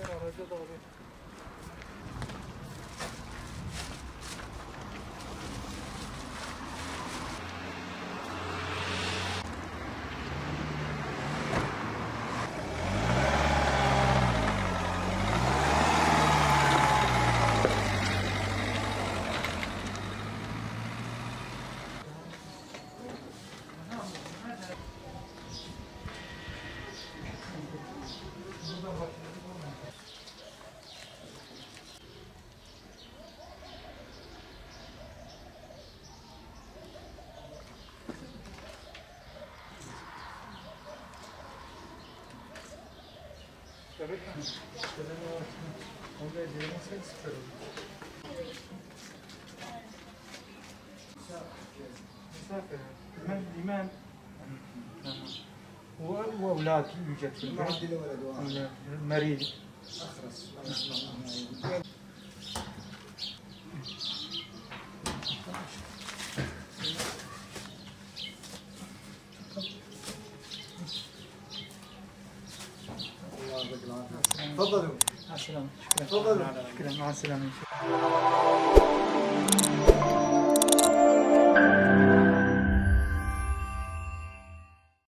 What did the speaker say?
Araca da alayım. Evet. Orada eldiven süper olur. مسافر الإمام وأولاد يوجد في البيت مريض تفضلوا. مع السلامة. شكرا. تفضلوا. شكرا. مع السلامة.